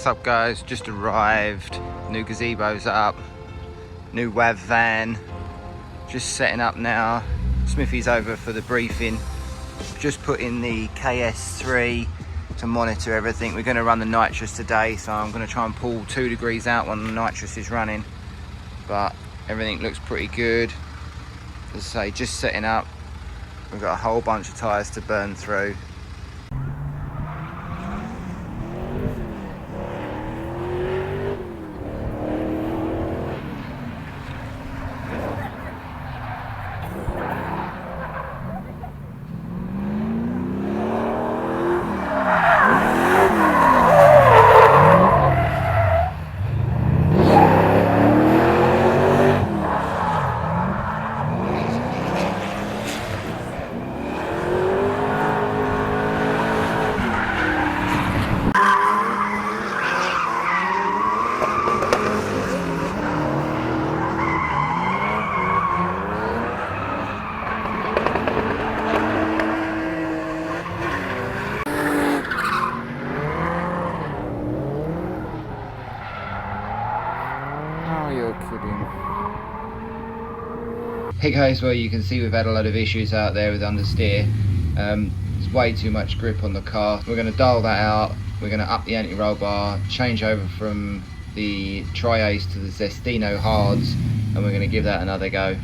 What's up guys, just arrived, new gazebo's up, new WAV van, just setting up now. Smithy's over for the briefing, just put in the KS3 to monitor everything. We're going to run the nitrous today, so I'm going to try and pull 2 degrees out when the nitrous is running, but everything looks pretty good. As I say, just setting up. We've got a whole bunch of tyres to burn through. Hey guys, well you can see we've had a lot of issues out there with understeer. It's way too much grip on the car. We're going to dial that out, we're going to up the anti-roll bar, change over from the Tri-Ace to the Zestino Hards, and we're going to give that another go.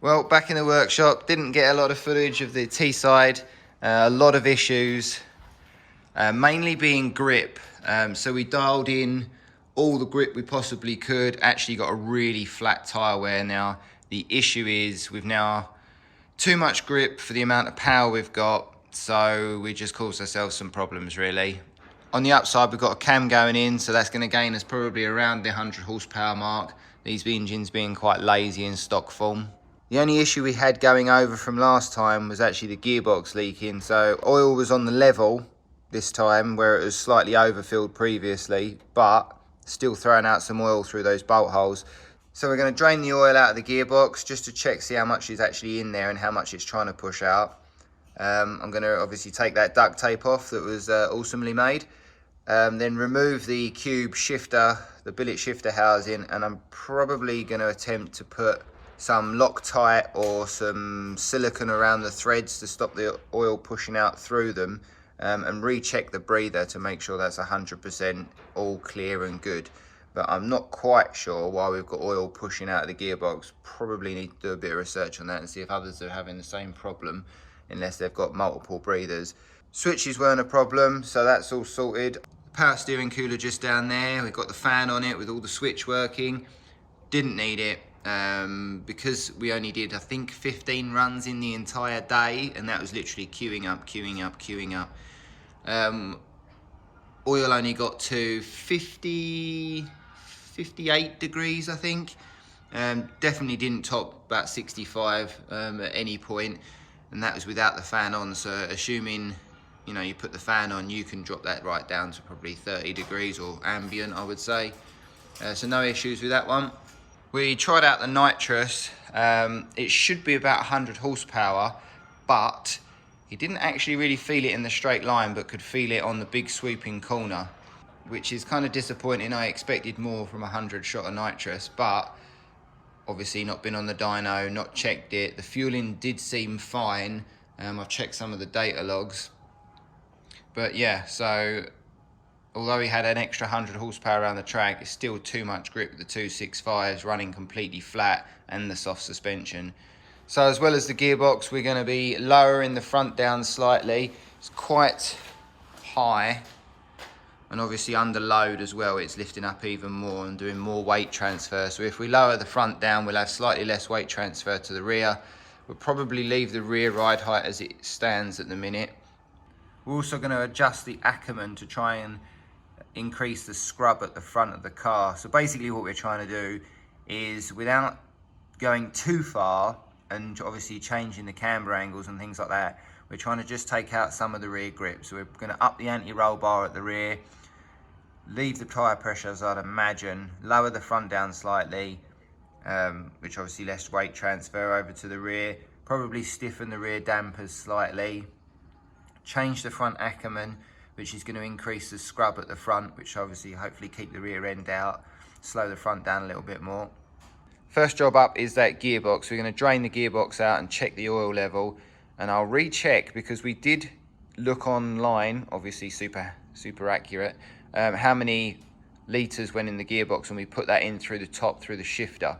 Well, back in the workshop, didn't get a lot of footage of the Teesside, a lot of issues, mainly being grip. So we dialed in all the grip we possibly could, actually got a really flat tyre wear now. The issue is we've now too much grip for the amount of power we've got, so we just caused ourselves some problems really. On the upside, we've got a cam going in, so that's going to gain us probably around the 100 horsepower mark, these engines being quite lazy in stock form. The only issue we had going over from last time was actually the gearbox leaking. So oil was on the level this time where it was slightly overfilled previously, but still throwing out some oil through those bolt holes. So we're going to drain the oil out of the gearbox just to check, see how much is actually in there and how much it's trying to push out. I'm going to obviously take that duct tape off that was awesomely made. Then remove the cube shifter, the billet shifter housing, and I'm probably going to attempt to put some Loctite or some silicone around the threads to stop the oil pushing out through them, and recheck the breather to make sure that's 100% all clear and good. But I'm not quite sure why we've got oil pushing out of the gearbox. Probably need to do a bit of research on that and see if others are having the same problem, unless they've got multiple breathers. Switches weren't a problem, so that's all sorted. Power steering cooler just down there, we've got the fan on it with all the switch working. Didn't need it. Because we only did, I think, 15 runs in the entire day, and that was literally queuing up. Oil only got to 58 degrees, I think. Definitely didn't top about 65 at any point, and that was without the fan on. So assuming, you know, you put the fan on, you can drop that right down to probably 30 degrees or ambient, I would say. So no issues with that one. We tried out the nitrous. It should be about 100 horsepower, but he didn't actually really feel it in the straight line, but could feel it on the big sweeping corner, which is kind of disappointing. I expected more from 100 shot of nitrous, but obviously not been on the dyno, not checked it. The fueling did seem fine. I've checked some of the data logs, but yeah, so although he had an extra 100 horsepower around the track, it's still too much grip with the 265s running completely flat and the soft suspension. So as well as the gearbox, we're going to be lowering the front down slightly. It's quite high, and obviously under load as well, it's lifting up even more and doing more weight transfer. So if we lower the front down, we'll have slightly less weight transfer to the rear. We'll probably leave the rear ride height as it stands at the minute. We're also going to adjust the Ackerman to try and increase the scrub at the front of the car. So basically what we're trying to do is, without going too far and obviously changing the camber angles and things like that, we're trying to just take out some of the rear grip. So we're going to up the anti-roll bar at the rear, leave the tyre pressure as I'd imagine, lower the front down slightly, which obviously less weight transfer over to the rear, probably stiffen the rear dampers slightly, change the front Ackerman, which is going to increase the scrub at the front, which obviously hopefully keep the rear end out, slow the front down a little bit more. First job up is that gearbox. We're going to drain the gearbox out and check the oil level, and I'll recheck, because we did look online, obviously super accurate, how many litres went in the gearbox, and we put that in through the top through the shifter.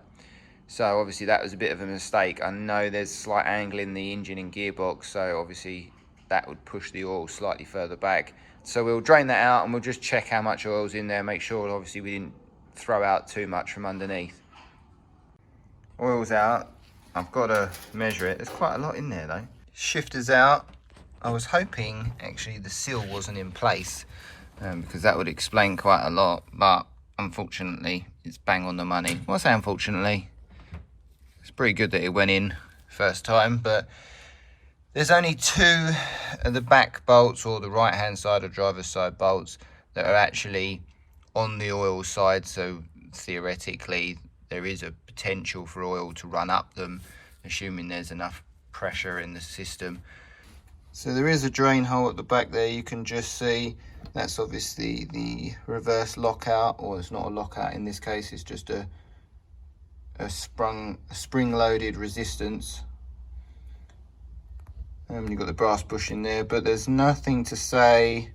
So obviously that was a bit of a mistake. I know there's a slight angle in the engine and gearbox, so obviously that would push the oil slightly further back. So we'll drain that out and we'll just check how much oil's in there, make sure obviously we didn't throw out too much from underneath. Oil's out. I've got to measure it. There's quite a lot in there though. Shifter's out. I was hoping actually the seal wasn't in place, because that would explain quite a lot, but unfortunately it's bang on the money. Well, I say unfortunately, it's pretty good that it went in first time, but there's only two of the back bolts, or the right hand side or driver's side bolts, that are actually on the oil side, so theoretically there is a potential for oil to run up them, assuming there's enough pressure in the system. So there is a drain hole at the back there, you can just see. That's obviously the reverse lockout, or it's not a lockout in this case, it's just a spring-loaded resistance. You've got the brass bushing there, but there's nothing to say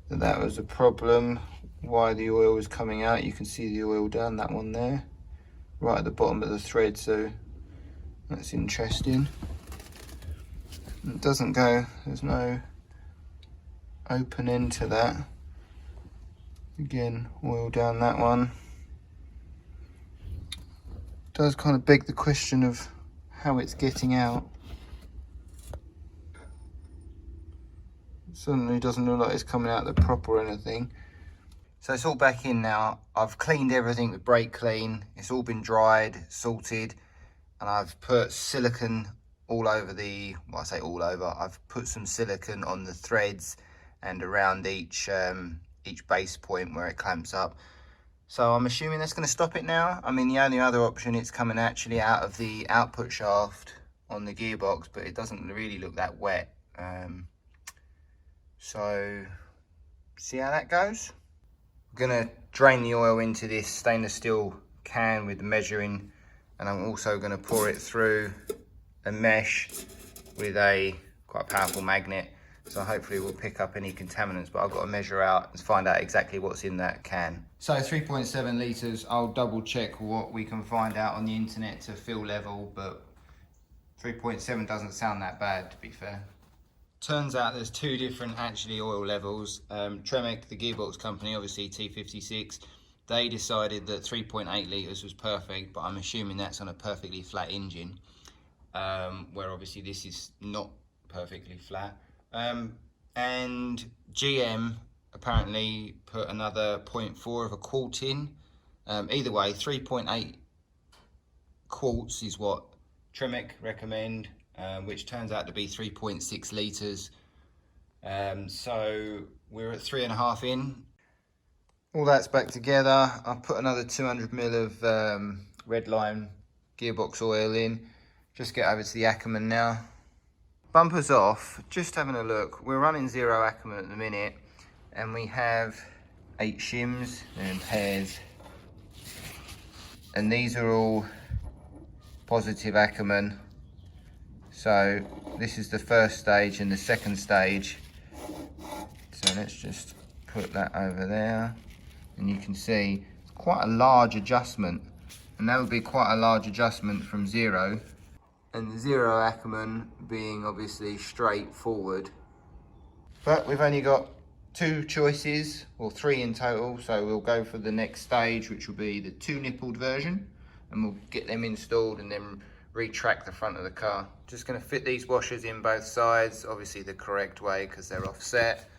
that that was a problem, why the oil was coming out. You can see the oil down that one there, right at the bottom of the thread, so that's interesting. It doesn't go, there's no open end to that. Again, oil down that one. Does kind of beg the question of how it's getting out. Certainly doesn't look like it's coming out the prop or anything. So it's all back in now. I've cleaned everything with brake clean. It's all been dried, salted, and I've put silicone all over the, well, I say all over, I've put some silicone on the threads and around each base point where it clamps up. So I'm assuming that's going to stop it now. I mean, the only other option, it's coming actually out of the output shaft on the gearbox, but it doesn't really look that wet. So see how that goes. I'm going to drain the oil into this stainless steel can with the measuring, and I'm also going to pour it through a mesh with a quite powerful magnet, so hopefully we'll pick up any contaminants, but I've got to measure out and find out exactly what's in that can. So 3.7 litres, I'll double check what we can find out on the internet to fill level, but 3.7 doesn't sound that bad, to be fair. Turns out there's two different actually oil levels. Tremec, the gearbox company, obviously T56, they decided that 3.8 litres was perfect, but I'm assuming that's on a perfectly flat engine, where obviously this is not perfectly flat. And GM apparently put another 0.4 of a quart in. Either way, 3.8 quarts is what Tremec recommend, which turns out to be 3.6 litres. So we're at 3.5 in. All that's back together. I've put another 200 ml of Redline gearbox oil in. Just get over to the Ackerman now. Bumpers off, just having a look. We're running 0 Ackerman at the minute, and we have 8 shims and pairs. And these are all positive Ackerman. So this is the first stage and the second stage. So let's just put that over there. And you can see quite a large adjustment. And that would be quite a large adjustment from 0 and the 0 Ackerman being obviously straight forward. But we've only got 2 choices, or 3 in total, so we'll go for the next stage, which will be the 2-nippled version, and we'll get them installed and then retract the front of the car. Just going to fit these washers in both sides, obviously the correct way because they're offset.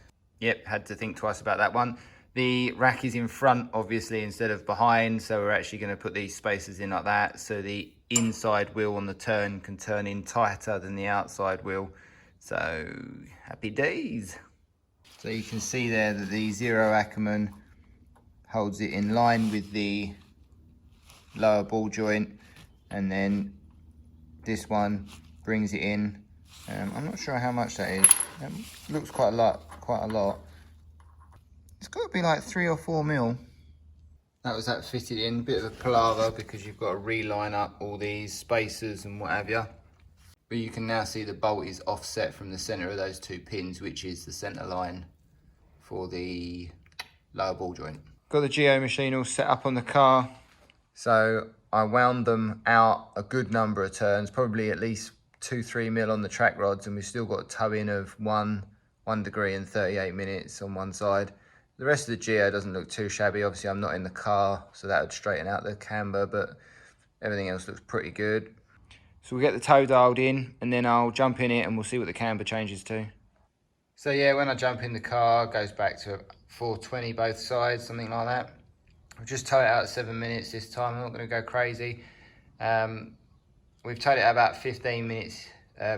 Yep, had to think twice about that one. The rack is in front, obviously, instead of behind, so we're actually going to put these spacers in like that, so the inside wheel on the turn can turn in tighter than the outside wheel. So, happy days. So you can see there that the 0 Ackerman holds it in line with the lower ball joint, and then this one brings it in. I'm not sure how much that is. Looks quite a lot. It's got to be like 3 or 4 mil. That was that fitted in. Bit of a palaver because you've got to reline up all these spacers and what have you. But you can now see the bolt is offset from the center of those 2 pins, which is the center line for the lower ball joint. Got the geo machine all set up on the car. So I wound them out a good number of turns, probably at least 2-3 mil on the track rods, and we've still got a toe in of 1 degree and 38 minutes on one side. The rest of the geo doesn't look too shabby. Obviously I'm not in the car, so that would straighten out the camber, but everything else looks pretty good. So we'll get the toe dialed in, and then I'll jump in it and we'll see what the camber changes to. So yeah, when I jump in the car, it goes back to 420 both sides, something like that. I've just towed it out at 7 minutes this time. I'm not going to go crazy. We've towed it out about 15 minutes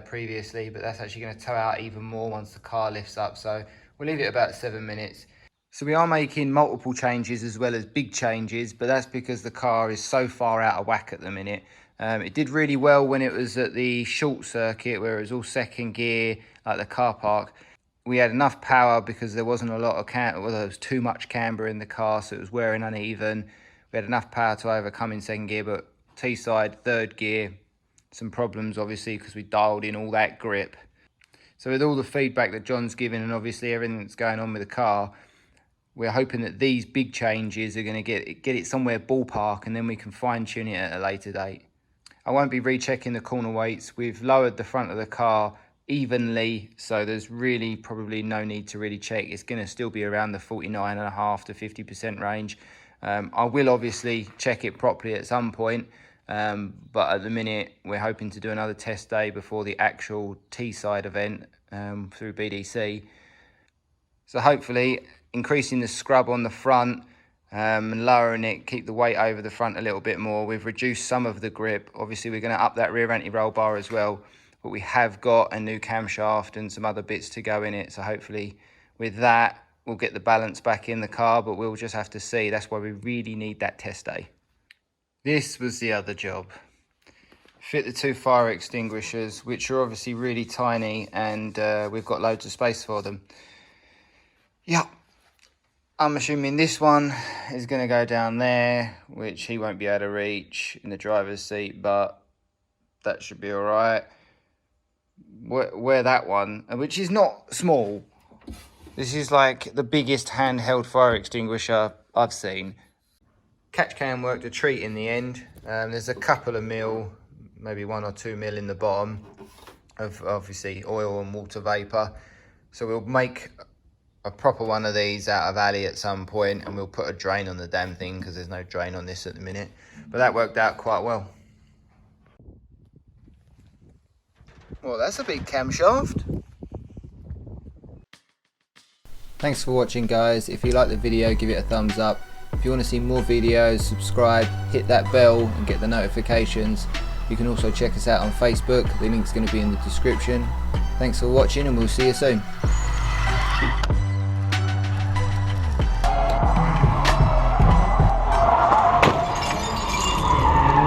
previously, but that's actually going to tow out even more once the car lifts up. So we'll leave it about 7 minutes. So we are making multiple changes as well as big changes, but that's because the car is so far out of whack at the minute. It did really well when it was at the short circuit where it was all second gear, like the car park. We had enough power because there wasn't a lot of camber, well, there was too much camber in the car, so it was wearing uneven. We had enough power to overcome in second gear, but Teesside, third gear, some problems obviously because we dialed in all that grip. So with all the feedback that John's given and obviously everything that's going on with the car, we're hoping that these big changes are going to get it somewhere ballpark, and then we can fine tune it at a later date. I won't be rechecking the corner weights. We've lowered the front of the car evenly, so there's really probably no need to really check. It's going to still be around the 49.5 to 50% range. I will obviously check it properly at some point, but at the minute we're hoping to do another test day before the actual Teesside event through BDC. So hopefully increasing the scrub on the front and lowering it, keep the weight over the front a little bit more. We've reduced some of the grip. Obviously we're going to up that rear anti-roll bar as well, but we have got a new camshaft and some other bits to go in it. So hopefully with that, we'll get the balance back in the car, but we'll just have to see. That's why we really need that test day. This was the other job. Fit the 2 fire extinguishers, which are obviously really tiny, and we've got loads of space for them. Yep. I'm assuming this one is going to go down there, which he won't be able to reach in the driver's seat, but that should be all right. Where that one, which is not small. This is like the biggest handheld fire extinguisher I've seen. Catch can worked a treat in the end. There's a couple of mil, maybe 1 or 2 mil in the bottom of obviously oil and water vapor. So we'll make a proper one of these out of alley at some point, and we'll put a drain on the damn thing because there's no drain on this at the minute. But that worked out quite well. Well, that's a big camshaft. Thanks for watching, guys. If you like the video, give it a thumbs up. If you want to see more videos, subscribe, hit that bell and get the notifications. You can also check us out on Facebook. The link's going to be in the description. Thanks for watching, and we'll see you soon.